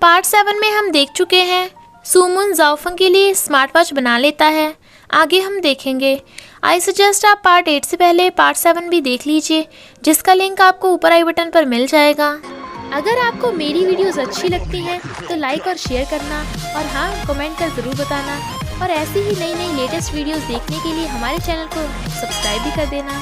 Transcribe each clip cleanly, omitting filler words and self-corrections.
Part 7 में हम देख चुके हैं सुमन जाओफंग के लिए स्मार्ट वॉच बना लेता है। आगे हम देखेंगे। आई सजेस्ट आप पार्ट 8 से पहले पार्ट 7 भी देख लीजिए, जिसका लिंक आपको ऊपर आई बटन पर मिल जाएगा। अगर आपको मेरी वीडियोस अच्छी लगती हैं तो लाइक और शेयर करना, और हाँ, कमेंट कर ज़रूर बताना। और ऐसी ही नई नई लेटेस्ट वीडियोस देखने के लिए हमारे चैनल को सब्सक्राइब भी कर देना।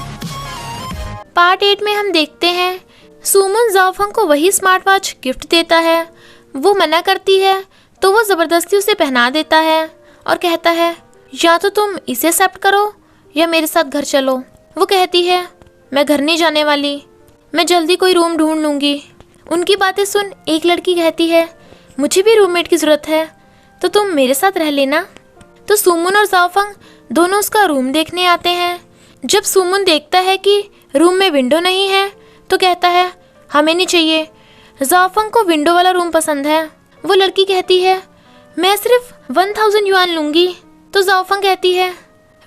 पार्ट 8 में हम देखते हैं सुमन जाओफंग को वही स्मार्ट वॉच गिफ्ट देता है। वो मना करती है तो वो ज़बरदस्ती उसे पहना देता है और कहता है या तो तुम इसे एक्सेप्ट करो या मेरे साथ घर चलो। वो कहती है मैं घर नहीं जाने वाली, मैं जल्दी कोई रूम ढूंढ लूँगी। उनकी बातें सुन एक लड़की कहती है मुझे भी रूममेट की ज़रूरत है, तो तुम मेरे साथ रह लेना। तो सुमन और जाओफंग दोनों उसका रूम देखने आते हैं। जब सुमन देखता है कि रूम में विंडो नहीं है तो कहता है हमें नहीं चाहिए। जाओफंग को विंडो वाला रूम पसंद है। वो लड़की कहती है मैं सिर्फ 1000 युआन लूँगी। तो जाओफंग कहती है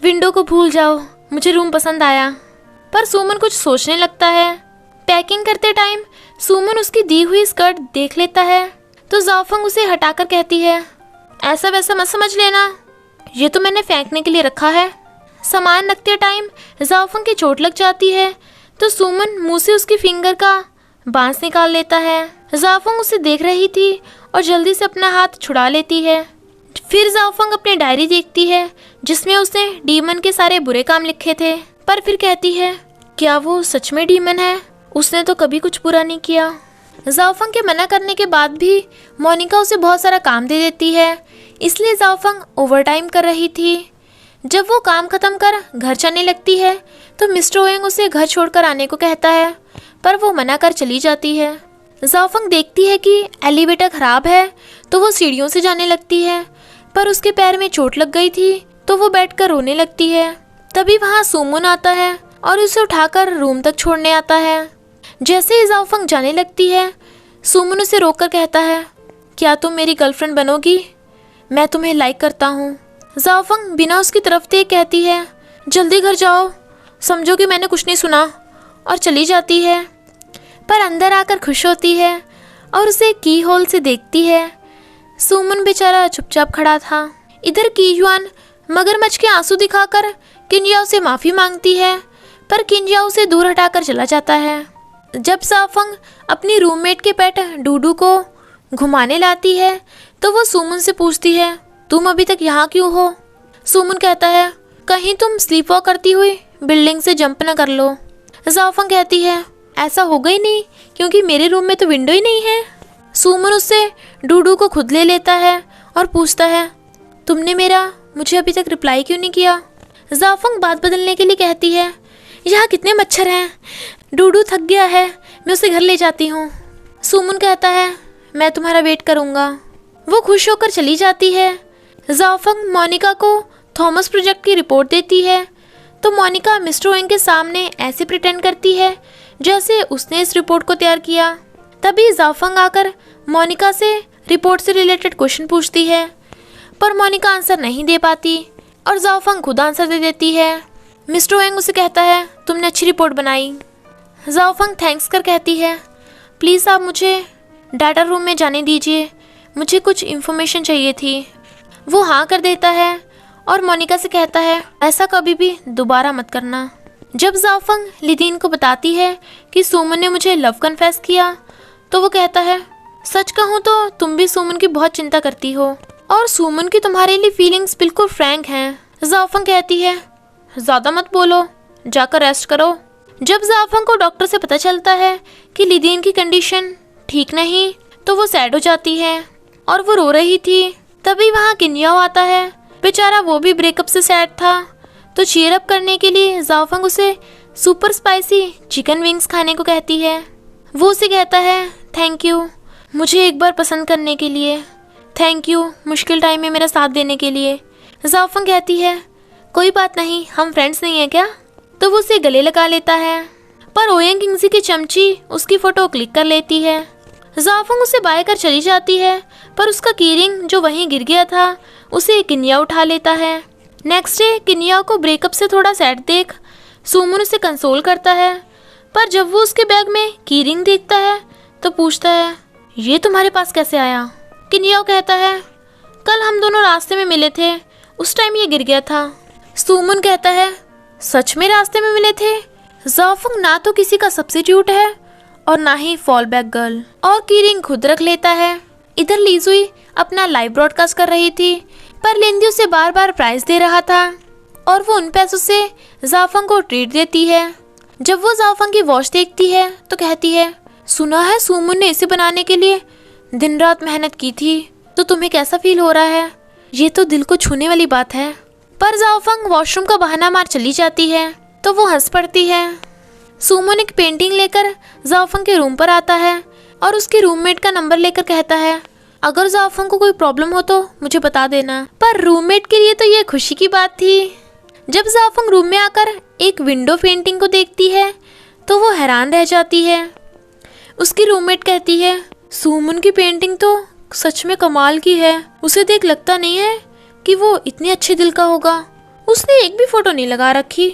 विंडो को भूल जाओ, मुझे रूम पसंद आया। पर सुमन कुछ सोचने लगता है। पैकिंग करते टाइम सुमन उसकी दी हुई स्कर्ट देख लेता है तो जाओफंग उसे हटाकर कहती है ऐसा वैसा मत समझ लेना, ये तो मैंने फेंकने के लिए रखा है। सामान रखते टाइम जाओफंग की चोट लग जाती है तो सुमन मुंह से उसकी फिंगर का बांस निकाल लेता है। जाओफंग उसे देख रही थी और जल्दी से अपना हाथ छुड़ा लेती है। फिर जाओफंग अपनी डायरी देखती है जिसमें उसने डीमन के सारे बुरे काम लिखे थे। पर फिर कहती है क्या वो सच में डीमन है? उसने तो कभी कुछ बुरा नहीं किया। जाओफंग के मना करने के बाद भी मोनिका उसे बहुत सारा काम दे देती है, इसलिए जाओफंग ओवरटाइम कर रही थी। जब वो काम खत्म कर घर जाने लगती है तो मिस्टर ओयंग उसे घर छोड़कर आने को कहता है, पर वो मना कर चली जाती है। जाओफंग देखती है कि एलिवेटर खराब है तो वो सीढ़ियों से जाने लगती है, पर उसके पैर में चोट लग गई थी तो वो बैठकर रोने लगती है। तभी वहाँ सुमन आता है और उसे उठाकर रूम तक छोड़ने आता है। जैसे ही जाओफंग जाने लगती है सुमन उसे रोककर कहता है क्या तुम मेरी गर्लफ्रेंड बनोगी? मैं तुम्हें लाइक करता हूँ। जाओफंग बिना उसकी तरफ देख कहती है जल्दी घर जाओ, समझो कि मैंने कुछ नहीं सुना, और चली जाती है। पर अंदर आकर खुश होती है और उसे की होल से देखती है। सुमन बेचारा चुपचाप खड़ा था। इधर की युआन मगरमच्छ के आंसू दिखाकर किंजियाओ से माफ़ी मांगती है, पर किंजियाओ उसे दूर हटाकर चला जाता है। जब जाओफंग अपनी रूममेट के पेट डूडू को घुमाने लाती है तो वो सुमन से पूछती है तुम अभी तक यहाँ क्यों हो? सुमन कहता है कहीं तुम स्लीप वॉक करती हुई बिल्डिंग से जंप न कर लो। जाओफंग कहती है ऐसा होगा ही नहीं क्योंकि मेरे रूम में तो विंडो ही नहीं है। सुमन उससे डूडू को खुद ले लेता है और पूछता है तुमने मुझे अभी तक रिप्लाई क्यों नहीं किया? जाओफंग बात बदलने के लिए कहती है यहाँ कितने मच्छर हैं, डूडू थक गया है, मैं उसे घर ले जाती हूँ। सुमन कहता है मैं तुम्हारा वेट करूँगा। वो खुश होकर चली जाती है। जाओफंग मोनिका को थॉमस प्रोजेक्ट की रिपोर्ट देती है तो मोनिका मिस्टर ओयंग के सामने ऐसे प्रिटेंड करती है जैसे उसने इस रिपोर्ट को तैयार किया। तभी जाओफंग आकर मोनिका से रिपोर्ट से रिलेटेड क्वेश्चन पूछती है, पर मोनिका आंसर नहीं दे पाती और जाओफंग खुद आंसर दे देती है। मिस्टर ओयंग उसे कहता है तुमने अच्छी रिपोर्ट बनाई। जाओफंग थैंक्स कर कहती है प्लीज़ आप मुझे डाटा रूम में जाने दीजिए, मुझे कुछ इन्फॉर्मेशन चाहिए थी। वो हाँ कर देता है और मोनिका से कहता है ऐसा कभी भी दोबारा मत करना। जब जाओफंग लिदीन को बताती है कि सुमन ने मुझे लव कन्फेस किया तो वो कहता है सच कहूँ तो तुम भी सुमन की बहुत चिंता करती हो और सुमन की तुम्हारे लिए फीलिंग्स बिल्कुल फ्रैंक हैं। जाओफंग कहती है ज़्यादा मत बोलो, जाकर रेस्ट करो। जब जाओफंग को डॉक्टर से पता चलता है कि लिदीन की कंडीशन ठीक नहीं तो वो सैड हो जाती है और वो रो रही थी। तभी वहाँ किंजियाओ आता है। बेचारा वो भी ब्रेकअप से सैड था, तो चीयर अप करने के लिए जाओफंग उसे सुपर स्पाइसी चिकन विंग्स खाने को कहती है। वो उसे कहता है थैंक यू मुझे एक बार पसंद करने के लिए, थैंक यू मुश्किल टाइम में मेरा साथ देने के लिए। जाओफंग कहती है कोई बात नहीं, हम फ्रेंड्स नहीं हैं क्या? तो वो उसे गले लगा लेता है, पर ओयंग किंगजी की चमची उसकी फ़ोटो क्लिक कर लेती है। जाओफंग उसे बाय कर चली जाती है, पर उसका कीरिंग जो वहीं गिर गया था उसे किन्या उठा लेता है। नेक्स्ट डे किन्या को ब्रेकअप से थोड़ा सैड देख सुमन उसे कंसोल करता है, पर जब वो उसके बैग में कीरिंग देखता है तो पूछता है ये तुम्हारे पास कैसे आया? किन्याओ कहता है, कल हम दोनों रास्ते में मिले थे, उस टाइम ये गिर गया था। सुमन कहता है, सच में रास्ते में मिले थे? जाओफंग ना तो किसी का सब्स्टिट्यूट है और ना ही फॉल बैक गर्ल, और कीरिंग खुद रख लेता है। इधर लीजुई अपना लाइव ब्रॉडकास्ट कर रही थी, पर लिंदी उसे बार बार प्राइज दे रहा था और वो उन पैसों से जाओफंग को ट्रीट देती है। जब वो जाओफंग की वॉच देखती है तो कहती है, सुना है सुमन ने इसे बनाने के लिए दिन रात मेहनत की थी, तो तुम्हें कैसा फील हो रहा है? ये तो दिल को छूने वाली बात है। पर जाओफंग वॉशरूम का बहाना मार चली जाती है तो वो हंस पड़ती है। सुमन एक पेंटिंग लेकर जाओफंग के रूम पर आता है और उसके रूममेट का नंबर लेकर कहता है, अगर जाओफंग को कोई प्रॉब्लम हो तो मुझे बता देना। पर रूममेट के लिए तो ये खुशी की बात थी। जब जाओफंग रूम में आकर एक विंडो पेंटिंग को देखती है तो वो हैरान रह जाती है। उसकी रूममेट कहती है, सुमन की पेंटिंग तो सच में कमाल की है, उसे देख लगता नहीं है कि वो इतने अच्छे दिल का होगा। उसने एक भी फोटो नहीं लगा रखी,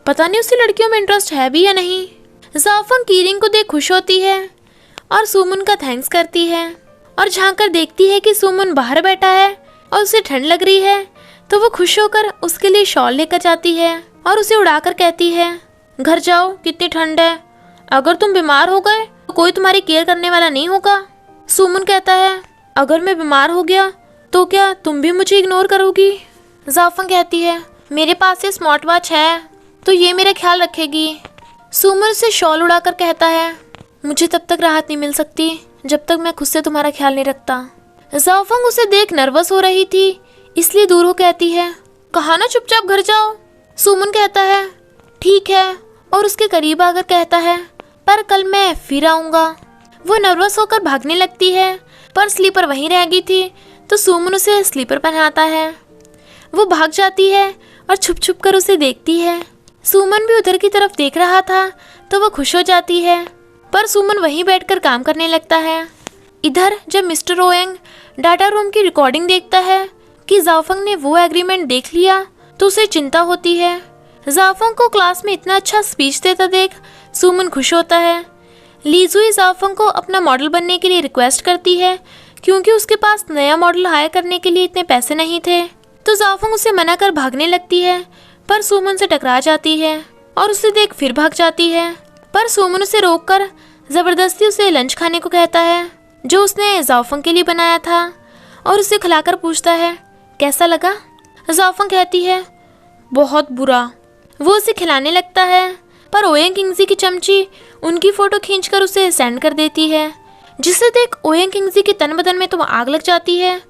पता नहीं उसे लड़कियों में इंटरेस्ट है भी या नहीं। जाओफंग कीरिंग को देख खुश होती है और सुमन का थैंक्स करती है और झांक कर देखती है कि सुमन बाहर बैठा है और उसे ठंड लग रही है, तो वो खुश होकर उसके लिए शॉल लेकर जाती है और उसे उड़ाकर कहती है, घर जाओ, कितनी ठंड है, अगर तुम बीमार हो गए तो कोई तुम्हारी केयर करने वाला नहीं होगा। सुमन कहता है, अगर मैं बीमार हो गया तो क्या तुम भी मुझे इग्नोर करोगी? जाओफंग कहती है, मेरे पास ये स्मार्ट वॉच है तो ये मेरा ख्याल रखेगी। सुमन उसे शॉल उड़ाकर कहता है, मुझे तब तक राहत नहीं मिल सकती जब तक मैं खुद से तुम्हारा ख्याल नहीं रखता। जाओफंग उसे देख नर्वस हो रही थी, इसलिए दूर हो कहती है, कहा ना चुपचाप घर जाओ। सुमन कहता है, ठीक है, और उसके करीब आकर कहता है, पर कल मैं फिर आऊँगा। वो नर्वस होकर भागने लगती है, पर स्लीपर वहीं रह गई थी तो सुमन उसे स्लीपर पहनाता है। वो भाग जाती है और छुप छुप कर उसे देखती है। सुमन भी उधर की तरफ देख रहा था तो वो खुश हो जाती है, पर सुमन वहीं बैठकर काम करने लगता है। इधर जब मिस्टर ओएंग डाटा रूम की रिकॉर्डिंग देखता है कि जाओफंग ने वो एग्रीमेंट देख लिया तो उसे चिंता होती है। जाओफंग को क्लास में इतना अच्छा स्पीच देता देख सुमन खुश होता है। लीजुई जाओफंग को अपना मॉडल बनने के लिए रिक्वेस्ट करती है क्योंकि उसके पास नया मॉडल हायर करने के लिए इतने पैसे नहीं थे, तो जाओफंग उसे मना कर भागने लगती है, पर सुमन से टकरा जाती है और उसे देख फिर भाग जाती है। पर सुमन उसे रोककर ज़बरदस्ती उसे लंच खाने को कहता है जो उसने जाओफंग के लिए बनाया था और उसे खिलाकर पूछता है, कैसा लगा? जाओफंग कहती है, बहुत बुरा। वो उसे खिलाने लगता है, पर ओएंग किंगजी की चमची उनकी फ़ोटो खींचकर उसे सेंड कर देती है, जिसे देख ओएंग किंगजी के तन बदन में तो आग लग जाती है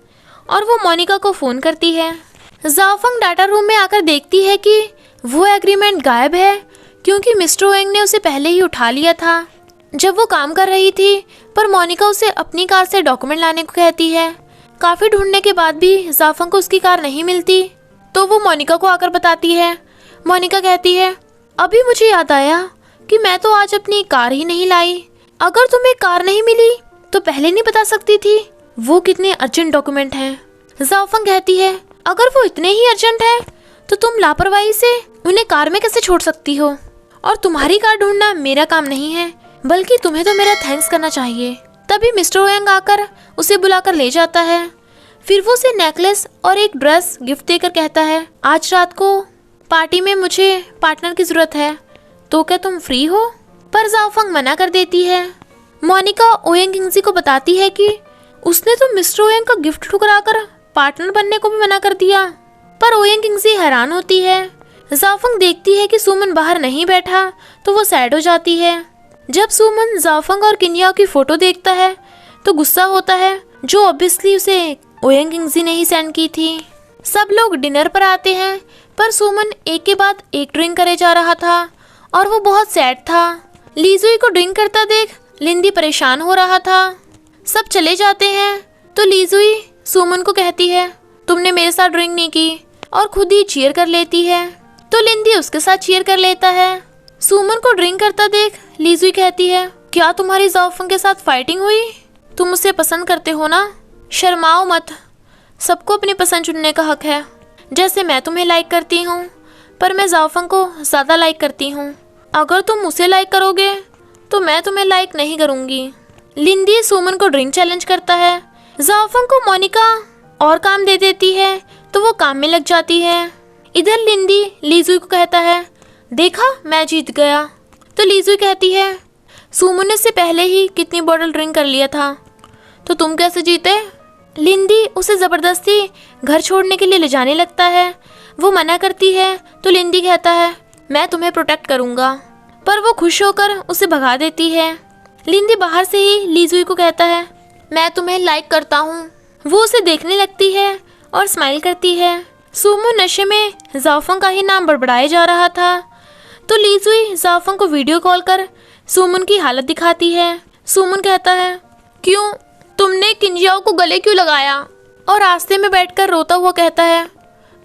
और वो मोनिका को फ़ोन करती है। जाओफंग डाटा रूम में आकर देखती है कि वो एग्रीमेंट गायब है क्योंकि मिस्टर ओएंग ने उसे पहले ही उठा लिया था जब वो काम कर रही थी, पर मोनिका उसे अपनी कार से डॉक्यूमेंट लाने को कहती है। काफ़ी ढूंढने के बाद भी जाओफंग को उसकी कार नहीं मिलती तो वो मोनिका को आकर बताती है। मोनिका कहती है, अभी मुझे याद आया कि मैं तो आज अपनी कार ही नहीं लाई। अगर तुम्हें कार नहीं मिली तो पहले नहीं बता सकती थी वो कितने अर्जेंट डॉक्यूमेंट हैं। जाओफंग कहती है, अगर वो इतने ही अर्जेंट है तो तुम लापरवाही से उन्हें कार में कैसे छोड़ सकती हो? और तुम्हारी कार ढूंढना मेरा काम नहीं है, बल्कि तुम्हें तो मेरा थैंक्स करना चाहिए। तभी मिस्टर ओएंग आकर उसे बुलाकर ले जाता है। फिर वो उसे नेकलेस और एक ड्रेस गिफ्ट देकर कहता है, आज रात को पार्टी में मुझे पार्टनर की ज़रूरत है, तो क्या तुम फ्री हो? पर जाओफंग मना कर देती है। मोनिका ओएंग किंगजी को बताती है कि उसने तो मिस्टर ओएंग का गिफ्ट ठुकराकर पार्टनर बनने को भी मना कर दिया। पर ओएंग किंगजी हैरान होती है। जाओफंग देखती है कि सुमन बाहर नहीं बैठा तो वो सैड हो जाती है। जब सुमन जाओफंग और किन्याओ की फ़ोटो देखता है तो गुस्सा होता है, जो ऑब्वियसली उसे ओएंग किंगजी ने ही सेंड की थी। सब लोग डिनर पर आते हैं, पर सुमन एक के बाद एक ड्रिंक करे जा रहा था और वो बहुत सैड था। लीजुई को ड्रिंक करता देख लिंदी परेशान हो रहा था। सब चले जाते हैं तो लीजुई सुमन को कहती है, तुमने मेरे साथ ड्रिंक नहीं की, और खुद ही चीयर कर लेती है, तो लिंदी उसके साथ चीयर कर लेता है। सुमन को ड्रिंक करता देख लीजुई कहती है, क्या तुम्हारी जाओफंग के साथ फाइटिंग हुई? तुम उसे पसंद करते हो ना? शर्माओ मत, सबको अपनी पसंद चुनने का हक है। जैसे मैं तुम्हें लाइक करती हूँ, पर मैं जाओफंग को ज़्यादा लाइक करती हूँ। अगर तुम उसे लाइक करोगे तो मैं तुम्हें लाइक नहीं करूँगी। लिंदी सुमन को ड्रिंक चैलेंज करता है, जाओफंग को मोनिका और काम दे देती है तो वो काम में लग जाती है। इधर लिंदी लीजुई को कहता है, देखा मैं जीत गया। तो लीजुई कहती है, सुमन ने से पहले ही कितनी बॉटल ड्रिंक कर लिया था, तो तुम कैसे जीते? लिंदी उसे ज़बरदस्ती घर छोड़ने के लिए ले जाने लगता है। वो मना करती है तो लिंदी कहता है, मैं तुम्हें प्रोटेक्ट करूँगा, पर वो खुश होकर उसे भगा देती है। लिंदी बाहर से ही लीजुई को कहता है, मैं तुम्हें लाइक करता हूँ। वो उसे देखने लगती है और स्माइल करती है। सुमन नशे में जाओफंग का ही नाम बड़बड़ाया जा रहा था, तो लीजुई जाओफंग को वीडियो कॉल कर सुमन की हालत दिखाती है। सुमन कहता है, क्यों तुमने किंजियाओ को गले क्यों लगाया? और रास्ते में बैठकर रोता हुआ कहता है,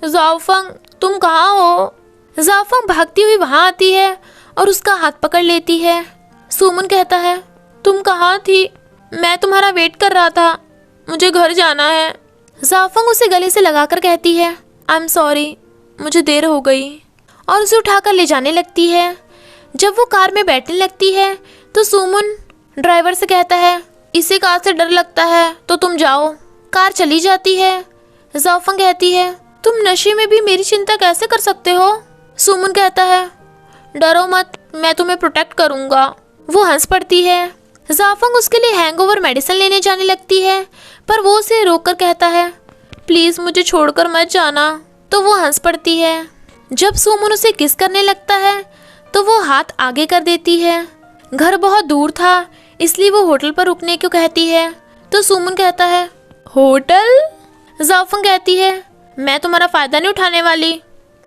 जाओफंग तुम कहाँ हो? जाओफंग भागती हुई वहाँ आती है और उसका हाथ पकड़ लेती है। सुमन कहता है, तुम कहाँ थी? मैं तुम्हारा वेट कर रहा था, मुझे घर जाना है। जाओफंग उसे गले से लगाकर कहती है, आई एम सॉरी, मुझे देर हो गई, और उसे उठाकर ले जाने लगती है। जब वो कार में बैठने लगती है तो सुमन ड्राइवर से कहता है, इसे कार से डर लगता है तो तुम जाओ। कार चली जाती है। जाओफंग कहती है, तुम नशे में भी मेरी चिंता कैसे कर सकते हो? सुमन कहता है, डरो मत, मैं तुम्हें प्रोटेक्ट करूँगा। वो हंस पड़ती है। जाओफंग उसके लिए हैंगओवर मेडिसिन लेने जाने लगती है, पर वो उसे रोककर कहता है, प्लीज़ मुझे छोड़कर मत जाना। तो वो हंस पड़ती है। जब सुमन उसे किस करने लगता है तो वो हाथ आगे कर देती है। घर बहुत दूर था, इसलिए वो होटल पर रुकने को कहती है। तो सुमन कहता है, होटल? जाओफंग कहती है, मैं तुम्हारा फ़ायदा नहीं उठाने वाली,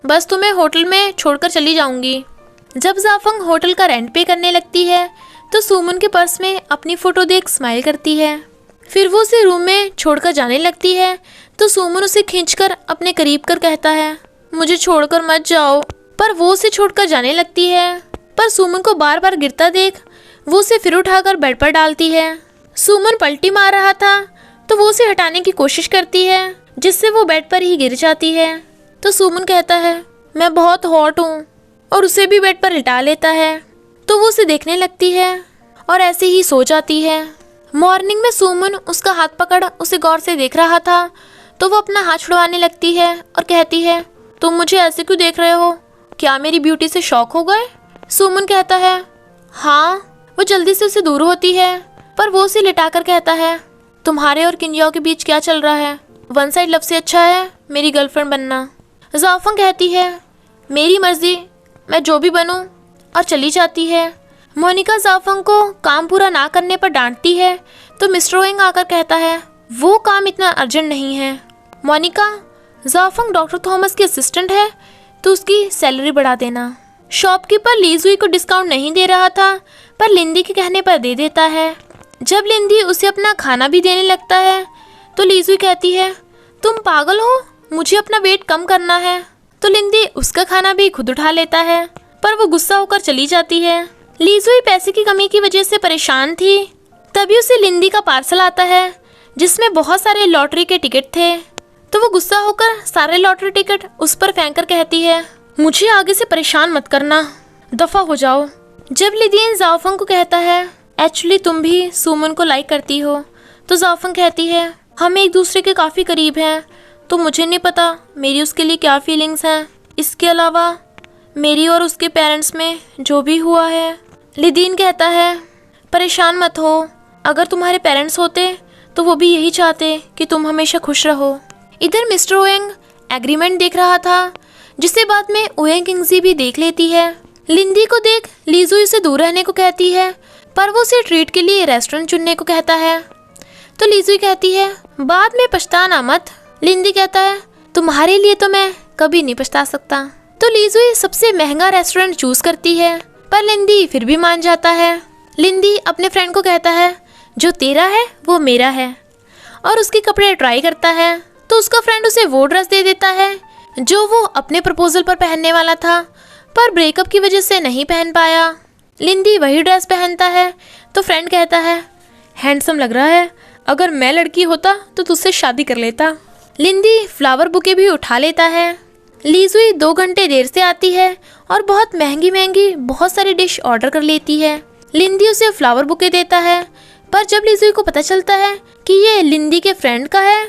बस तुम्हें होटल में छोड़कर चली जाऊंगी। जब जाओफंग होटल का रेंट पे करने लगती है तो सुमन के पर्स में अपनी फ़ोटो देख स्माइल करती है। फिर वो उसे रूम में छोड़कर जाने लगती है तो सुमन उसे खींचकर अपने करीब कर कहता है, मुझे छोड़कर मत जाओ। पर वो उसे छोड़कर जाने लगती है, पर सुमन को बार बार गिरता देख वो उसे फिर उठाकर बेड पर डालती है। सुमन पलटी मार रहा था तो वो उसे हटाने की कोशिश करती है, जिससे वो बेड पर ही गिर जाती है। तो सुमन कहता है, मैं बहुत हॉट हूँ, और उसे भी बेड पर लिटा लेता है। तो वो उसे देखने लगती है और ऐसे ही सो जाती है। मॉर्निंग में सुमन उसका हाथ पकड़ उसे गौर से देख रहा था, तो वो अपना हाथ छुड़वाने लगती है और कहती है, तुम मुझे ऐसे क्यों देख रहे हो? क्या मेरी ब्यूटी से शॉक हो गए? सुमन कहता है, हाँ। वो जल्दी से उसे दूर होती है, पर वो उसे लिटाकर कहता है, तुम्हारे और किंजियाओ के बीच क्या चल रहा है? वन साइड लव से अच्छा है मेरी गर्लफ्रेंड बनना। जाओफंग कहती है, मेरी मर्जी, मैं जो भी बनूं, और चली जाती है। मोनिका जाओफंग को काम पूरा ना करने पर डांटती है, तो मिस्टर ओएंग आकर कहता है, वो काम इतना अर्जेंट नहीं है। मोनिका, जाओफंग डॉक्टर थॉमस की असिस्टेंट है, तो उसकी सैलरी बढ़ा देना। शॉपकीपर लीजुई को डिस्काउंट नहीं दे रहा था, पर लिंदी के कहने पर दे देता है। जब लिंदी उसे अपना खाना भी देने लगता है तो लीजुई कहती है, तुम पागल हो, मुझे अपना वेट कम करना है। तो लिंदी उसका खाना भी खुद उठा लेता है, पर वो गुस्सा होकर चली जाती है। लीजुई पैसे की कमी की वजह से परेशान थी। तभी उसे लिंदी का पार्सल आता है, जिसमें बहुत सारे लॉटरी के टिकट थे। तो वो गुस्सा होकर सारे लॉटरी टिकट उस पर फेंक कर कहती है, मुझे आगे से परेशान मत करना, दफा हो जाओ। जब लिदियन जाओफंग को कहता है, एक्चुअली तुम भी सुमन को लाइक करती हो, तो जाओफंग कहती है, हम एक दूसरे के काफ़ी करीब हैं, तो मुझे नहीं पता मेरी उसके लिए क्या फीलिंग्स हैं। इसके अलावा मेरी और उसके पेरेंट्स में जो भी हुआ है। लिदीन कहता है, परेशान मत हो, अगर तुम्हारे पेरेंट्स होते तो वो भी यही चाहते कि तुम हमेशा खुश रहो। इधर मिस्टर ओएंग एग्रीमेंट देख रहा था, जिसे बाद में ओएंग किंगजी भी देख लेती है। लिंदी को देख लीजुई से दूर रहने को कहती है, पर वो उसे ट्रीट के लिए रेस्टोरेंट चुनने को कहता है। तो लीजुई कहती है, बाद में पछताना मत। लिंदी कहता है, तुम्हारे लिए तो मैं कभी नहीं पछता सकता। तो लीजुई सबसे महंगा रेस्टोरेंट चूज करती है, पर लिंदी फिर भी मान जाता है। लिंदी अपने फ्रेंड को कहता है, जो तेरा है वो मेरा है, और उसके कपड़े ट्राई करता है। तो उसका फ्रेंड उसे वो ड्रेस दे देता है जो वो अपने प्रपोजल पर पहनने वाला था, पर ब्रेकअप की वजह से नहीं पहन पाया। लिंदी वही ड्रेस पहनता है, तो फ्रेंड कहता है, हैंडसम लग रहा है, अगर मैं लड़की होता तो तुझसे शादी कर लेता। लिंदी फ्लावर बुके भी उठा लेता है। लीजुई 2 घंटे देर से आती है और बहुत महंगी महंगी बहुत सारी डिश ऑर्डर कर लेती है। लिंदी उसे फ्लावर बुके देता है, पर जब लीजुई को पता चलता है कि ये लिंदी के फ्रेंड का है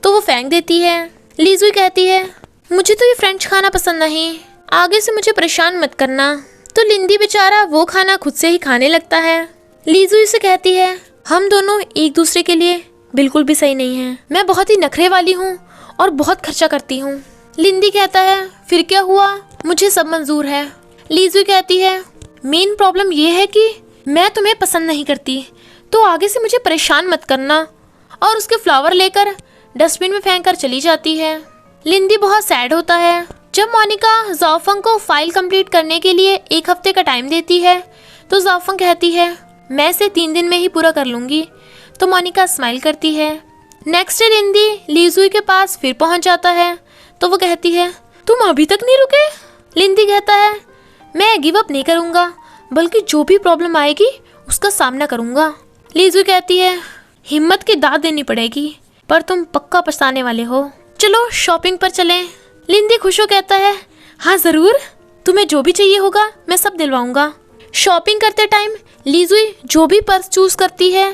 तो वो फेंक देती है। लीजुई कहती है मुझे तो ये फ्रेंच खाना पसंद नहीं, आगे से मुझे परेशान मत करना। तो लिंदी बेचारा वो खाना खुद से ही खाने लगता है। लीजुई से कहती है हम दोनों एक दूसरे के लिए बिल्कुल भी सही नहीं हैं। मैं बहुत ही नखरे वाली हूँ और बहुत खर्चा करती हूँ। लिंदी कहता है फिर क्या हुआ, मुझे सब मंजूर है। लीजुई कहती है मेन प्रॉब्लम ये है कि मैं तुम्हें पसंद नहीं करती, तो आगे से मुझे परेशान मत करना। और उसके फ्लावर लेकर डस्टबिन में फेंक कर चली जाती है। लिंदी बहुत सैड होता है। जब मोनिका ज़ाओफंग को फाइल कंप्लीट करने के लिए 1 हफ्ते का टाइम देती है तो ज़ाओफंग कहती है मैं इसे 3 दिन में ही पूरा कर लूँगी। तो मोनिका स्माइल करती है। नेक्स्ट डे लिंदी लीजुई के पास फिर पहुँच जाता है तो वो कहती है तुम अभी तक नहीं रुके। लिंदी कहता है मैं गिव अप नहीं करूँगा, बल्कि जो भी प्रॉब्लम आएगी उसका सामना करूँगा। लीजुई कहती है हिम्मत की दाद देनी पड़ेगी, पर तुम पक्का पछताने वाले हो। चलो शॉपिंग पर चलें। लिंदी खुश हो कहता है हाँ ज़रूर, तुम्हें जो भी चाहिए होगा मैं सब दिलवाऊंगा। शॉपिंग करते टाइम लीजुई जो भी पर्स चूज करती है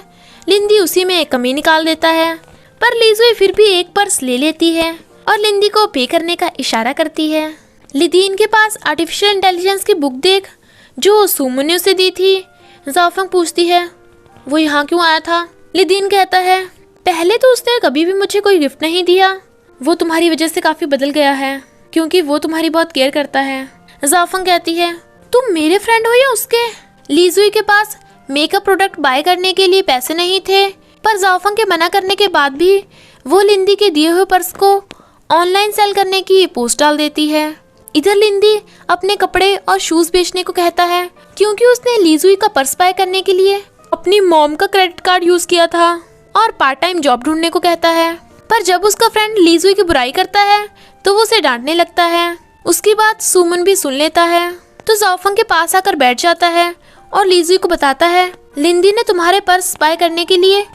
लिंदी उसी में एक कमी निकाल देता है, पर लीजुई फिर भी एक पर्स ले लेती है और लिंदी को पे करने का इशारा करती है। लिदीन के पास आर्टिफिशियल इंटेलिजेंस की बुक देख जो सुमन ने उसे दी थी, ज़ाओफंग पूछती है वो यहाँ क्यों आया था। लिदीन कहता है पहले तो उसने कभी भी मुझे कोई गिफ्ट नहीं दिया, वो तुम्हारी वजह से काफ़ी बदल गया है क्योंकि वो तुम्हारी बहुत केयर करता है। ज़ाओफंग कहती है तुम मेरे फ्रेंड हो या उसके। लीजुई के पास मेकअप प्रोडक्ट बाय करने के लिए पैसे नहीं थे, पर ज़ाओफंग के मना करने के बाद भी वो लिंदी के दिए हुए पर्स को ऑनलाइन सेल करने की पोस्ट डाल देती है। इधर लिंदी अपने कपड़े और शूज बेचने को कहता है क्योंकि उसने लीजुई का पर्स बाय करने के लिए अपनी मॉम का क्रेडिट कार्ड यूज किया था, और पार्ट टाइम जॉब ढूंढने को कहता है। पर जब उसका फ्रेंड लीजुई की बुराई करता है तो वो उसे डांटने लगता है। उसकी बात सुमन भी सुन लेता है तो ज़ाओफंग के पास आकर बैठ जाता है और लीजुई को बताता है लिंदी ने तुम्हारे पर्स बाय करने के लिए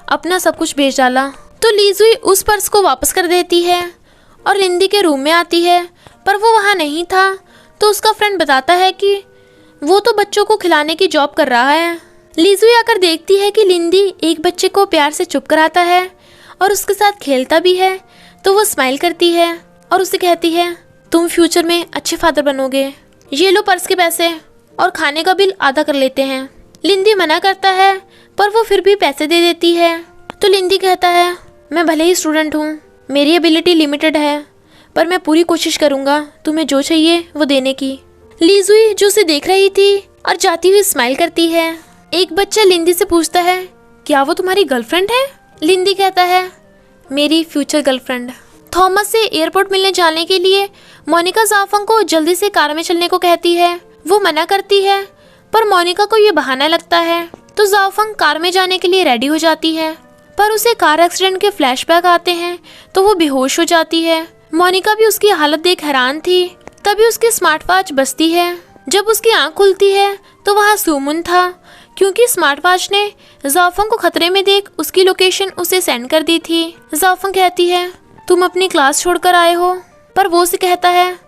अपना सब कुछ बेच डाला। तो लीजुई उस पर्स को वापस कर देती है और लिंदी के रूम में आती है, पर वो वहाँ नहीं था। तो उसका फ्रेंड बताता है कि वो तो बच्चों को खिलाने की जॉब कर रहा है। लीजुई आकर देखती है कि लिंदी एक बच्चे को प्यार से चुप कराता है और उसके साथ खेलता भी है, तो वो स्माइल करती है और उसे कहती है तुम फ्यूचर में अच्छे फादर बनोगे, ये लो पर्स के पैसे और खाने का बिल आधा कर लेते हैं। लिंदी मना करता है पर वो फिर भी पैसे दे देती है। तो लिंदी कहता है मैं भले ही स्टूडेंट हूँ, मेरी एबिलिटी लिमिटेड है, पर मैं पूरी कोशिश करूँगा तुम्हें जो चाहिए वो देने की। लीजुई जो उसे देख रही थी और जाती हुई स्माइल करती है। एक बच्चा लिंदी से पूछता है क्या वो तुम्हारी गर्लफ्रेंड है। लिंदी कहता है मेरी फ्यूचर गर्लफ्रेंड। थॉमस से एयरपोर्ट मिलने जाने के लिए मोनिका ज़ाओफंग को जल्दी से कार में चलने को कहती है। वो मना करती है पर मोनिका को ये बहाना लगता है, तो ज़ाओफंग कार में जाने के लिए रेडी हो जाती है, पर उसे कार एक्सीडेंट के फ्लैशबैक आते हैं तो वो बेहोश हो जाती है। मोनिका भी उसकी हालत देख हैरान थी। तभी उसकी स्मार्ट वॉच बजती है। जब उसकी आंख खुलती है तो वहाँ सुमन था, क्योंकि स्मार्ट वॉच ने ज़ाओफंग को खतरे में देख उसकी लोकेशन उसे सेंड कर दी थी। ज़ाओफंग कहती है तुम अपनी क्लास छोड़कर आए हो, पर वो उसे कहता है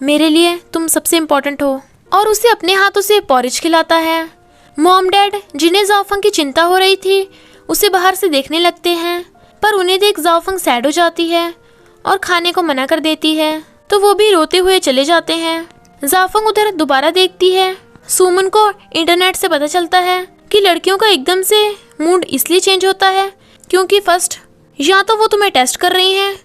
मेरे लिए तुम सबसे इम्पोर्टेंट हो, और उसे अपने हाथों से पॉरिज खिलाता है। मॉम डैड जिन्हें ज़ाओफंग की चिंता हो रही थी उसे बाहर से देखने लगते हैं, पर उन्हें देख ज़ाओफंग सैड हो जाती है और खाने को मना कर देती है, तो वो भी रोते हुए चले जाते हैं। ज़ाओफंग उधर दोबारा देखती है। सुमन को इंटरनेट से पता चलता है कि लड़कियों का एकदम से मूड इसलिए चेंज होता है क्योंकि फर्स्ट या तो वो तुम्हें टेस्ट कर रही हैं,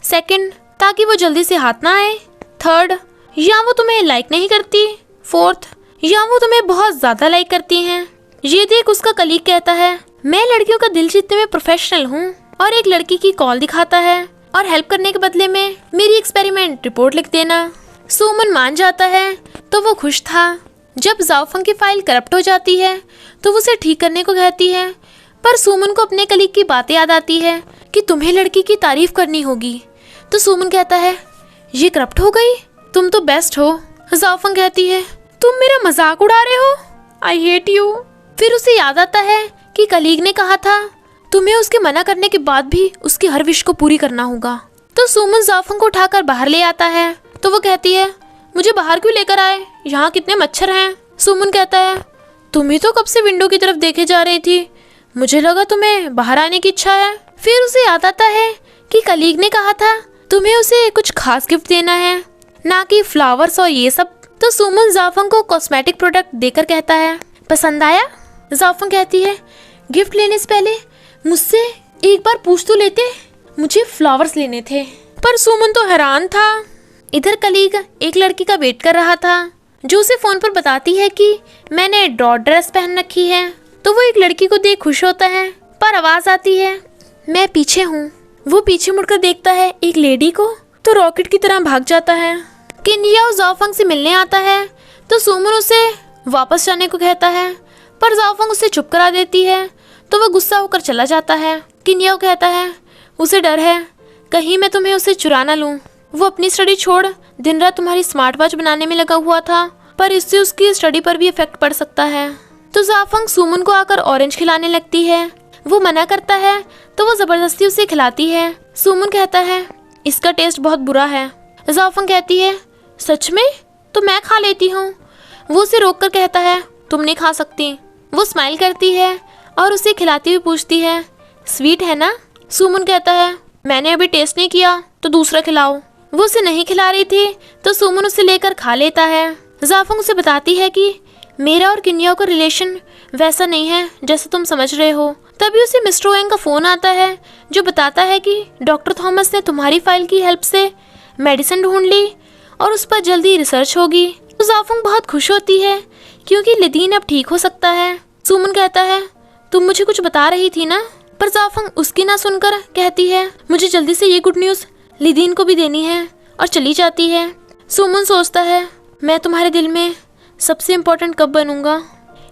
सेकंड ताकि वो जल्दी से हाथ ना आए, थर्ड या वो तुम्हें लाइक नहीं करती, फोर्थ या वो तुम्हें बहुत ज़्यादा लाइक करती हैं। ये देख उसका कलीग कहता है मैं लड़कियों का दिल जीतने में प्रोफेशनल हूँ, और एक लड़की की कॉल दिखाता है और हेल्प करने के बदले में मेरी एक्सपेरिमेंट रिपोर्ट लिख देना। सुमन मान जाता है तो वो खुश था। जब ज़ाओफंग की फाइल करप्ट हो जाती है तो वो उसे ठीक करने को कहती है, पर सुमन को अपने कलीग की बातें याद आती है कि तुम्हें लड़की की तारीफ करनी होगी। तो सुमन कहता है ये करप्ट हो गई, तुम तो बेस्ट हो। ज़ाओफंग कहती है तुम मेरा मजाक उड़ा रहे हो, आई हेट यू। फिर उसे याद आता है कि कलीग ने कहा था तुम्हें उसके मना करने के बाद भी उसकी हर विश को पूरी करना होगा। तो सुमन ज़ाओफंग को उठाकर बाहर ले आता है, तो वो कहती है मुझे बाहर क्यों लेकर आए, यहाँ कितने मच्छर हैं। सुमन कहता है तुम ही तो कब से विंडो की तरफ देखे जा रही थी, मुझे लगा तुम्हें बाहर आने की इच्छा है। फिर उसे याद आता है कि कलीग ने कहा था तुम्हें उसे कुछ खास गिफ्ट देना है, ना कि फ्लावर्स और ये सब। तो सुमन जाफंग को कॉस्मेटिक प्रोडक्ट देकर कहता है पसंद आया? जाफंग कहती है गिफ्ट लेने से पहले मुझसे एक बार पूछ तो लेते, मुझे फ्लावर्स लेने थे। पर सुमन तो हैरान था। इधर कलीग एक लड़की का वेट कर रहा था जो उसे फोन पर बताती है कि मैंने डॉट ड्रेस पहन रखी है। तो वो एक लड़की को देख खुश होता है, पर आवाज आती है मैं पीछे हूँ। वो पीछे मुड़कर देखता है एक लेडी को, तो रॉकेट की तरह भाग जाता है। किन्याओ जाफंग से मिलने आता है तो सुमन उसे वापस जाने को कहता है, पर जाफंग उसे चुप करा देती है तो वह गुस्सा होकर चला जाता है। किन्याओ कहता है उसे डर है कहीं मैं तुम्हें उसे चुरा ना लूं। वो अपनी स्टडी छोड़ दिन रात तुम्हारी स्मार्ट वॉच बनाने में लगा हुआ था, पर इससे उसकी स्टडी पर भी इफेक्ट पड़ सकता है। तो जाफंग सुमन को आकर ऑरेंज खिलाने लगती है। वो मना करता है तो वो जबरदस्ती उसे खिलाती है। सुमन कहता है इसका टेस्ट बहुत बुरा है। जाफंग कहती है सच में? तो मैं खा लेती हूँ। वो उसे रोक कर कहता है तुम नहीं खा सकती। वो स्माइल करती है और उसे खिलाती हुई पूछती है स्वीट है ना? सुमन कहता है मैंने अभी टेस्ट नहीं किया, तो दूसरा खिलाओ। वो उसे नहीं खिला रही थी तो सुमन उसे लेकर खा लेता है। जाफंग उसे बताती है कि मेरा और किन्याओ का रिलेशन वैसा नहीं है जैसा तुम समझ रहे हो। तभी उसे मिस्टर ओएंग का फोन आता है जो बताता है कि डॉक्टर थॉमस ने तुम्हारी फाइल की हेल्प से मेडिसिन ढूंढ ली और उस पर जल्दी रिसर्च होगी। तो जाफंग बहुत खुश होती है क्योंकि लिदीन अब ठीक हो सकता है। सुमन कहता है तुम मुझे कुछ बता रही थी ना? पर जाफंग उसकी ना सुनकर कहती है मुझे जल्दी से ये गुड न्यूज़ लिदीन को भी देनी है, और चली जाती है। सुमन सोचता है मैं तुम्हारे दिल में सबसे इम्पोर्टेंट कब बनूंगा।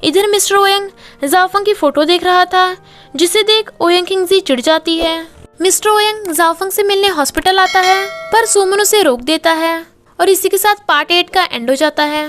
इधर मिस्टर ओएंग जाफंग की फोटो देख रहा था जिसे देख ओएंग किंगजी चिढ़ जाती है। मिस्टर ओएंग जाफंग से मिलने हॉस्पिटल आता है, पर सुमन उसे रोक देता है। और इसी के साथ पार्ट 8 का एंड हो जाता है।